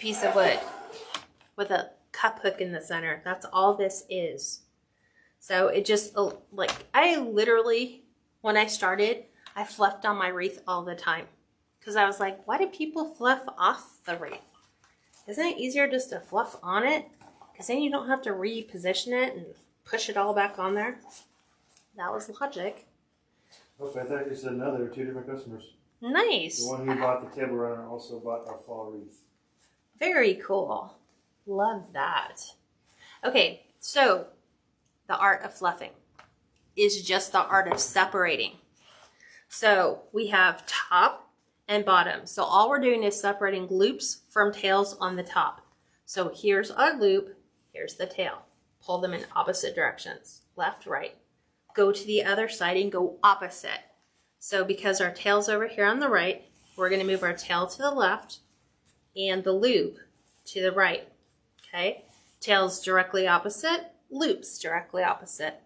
piece of wood with a cup hook in the center. That's all this is. So it just, like, I literally, when I started, I fluffed on my wreath all the time. Because I was like, why do people fluff off the wreath? Isn't it easier just to fluff on it? Because then you don't have to reposition it and push it all back on there. That was logic. Okay, I thought you said another, 2 different customers. Nice. The one who bought the table runner also bought our fall wreath. Very cool. Love that. Okay, so the art of fluffing is just the art of separating. So we have top and bottom. So all we're doing is separating loops from tails on the top. So here's our loop, here's the tail. Pull them in opposite directions, left, right. Go to the other side and go opposite. So because our tail's over here on the right, we're going to move our tail to the left and the loop to the right. Okay, tails directly opposite, loops directly opposite.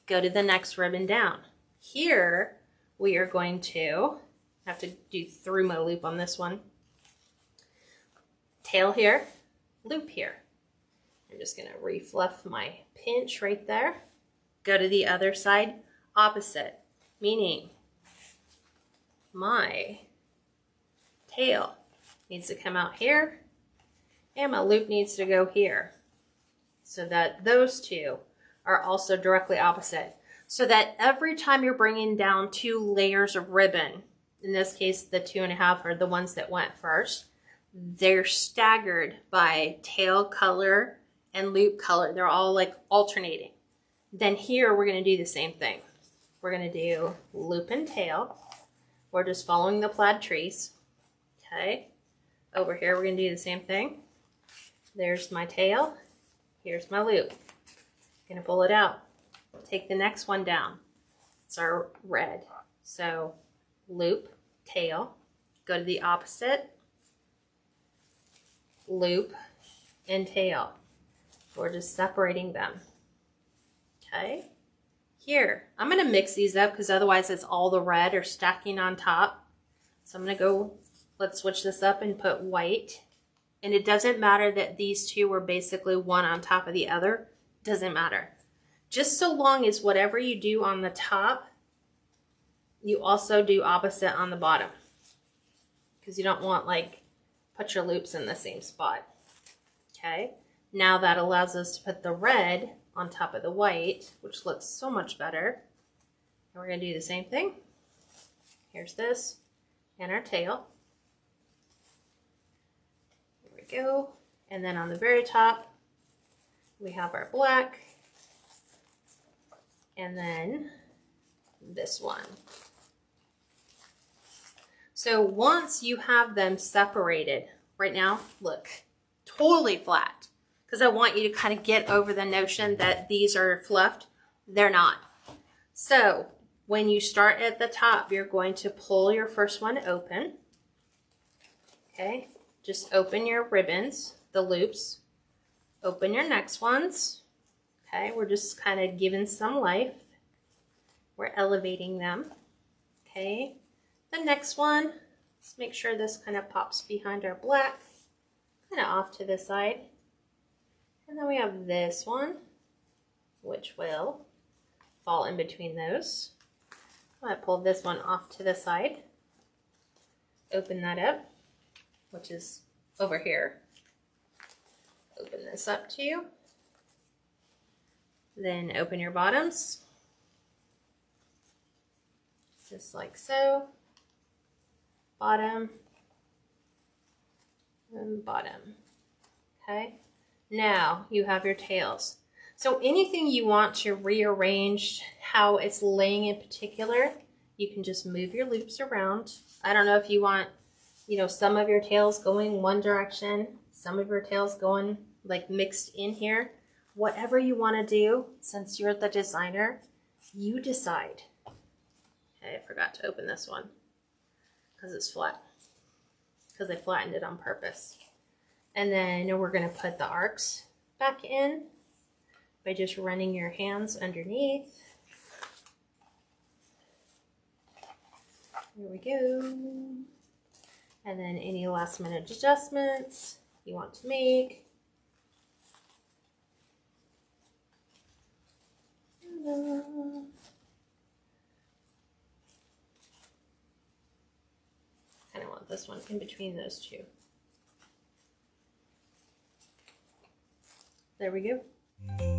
Go to the next ribbon down. Here we are going to have to do through my loop on this one. Tail here, loop here. I'm just going to refluff my pinch right there. Go to the other side, opposite, meaning my tail needs to come out here and my loop needs to go here, so that those two are also directly opposite. So that every time you're bringing down 2 layers of ribbon, in this case the 2.5 are the ones that went first, they're staggered by tail color and loop color. They're all like alternating. Then here we're going to do the same thing. We're going to do loop and tail. We're just following the plaid trees. Okay. Over here we're going to do the same thing. There's my tail. Here's my loop. Going to pull it out. Take the next one down. It's our red. So loop, tail. Go to the opposite. Loop and tail. We're just separating them. Okay. Here, I'm going to mix these up because otherwise it's all the red or stacking on top. So I'm going to go, let's switch this up and put white. And it doesn't matter that these two were basically one on top of the other. Doesn't matter. Just so long as whatever you do on the top, you also do opposite on the bottom. Because you don't want, like, put your loops in the same spot. Okay. Now that allows us to put the red on top of the white, which looks so much better. And we're going to do the same thing. Here's this and our tail. There we go. And then on the very top, we have our black. And then this one. So once you have them separated, right now, look, totally flat. Because I want you to kind of get over the notion that these are fluffed. They're not. So when you start at the top, you're going to pull your first one open. Okay, just open your ribbons, the loops. Open your next ones. Okay, we're just kind of giving some life. We're elevating them. Okay, the next one, let's make sure this kind of pops behind our black, kind of off to the side. And then we have this one, which will fall in between those. I'm going to pull this one off to the side. Open that up, which is over here. Open this up to you. Then open your bottoms. Just like so. Bottom. And bottom. Okay. Now you have your tails. So anything you want to rearrange how it's laying in particular, you can just move your loops around. I don't know if you want, you know, some of your tails going one direction, some of your tails going like mixed in here. Whatever you want to do, since you're the designer, you decide. Okay, I forgot to open this one because it's flat. Because I flattened it on purpose. And then we're going to put the arcs back in by just running your hands underneath. There we go. And then any last minute adjustments, you want to make. I kind of want this one in between those two. There we go.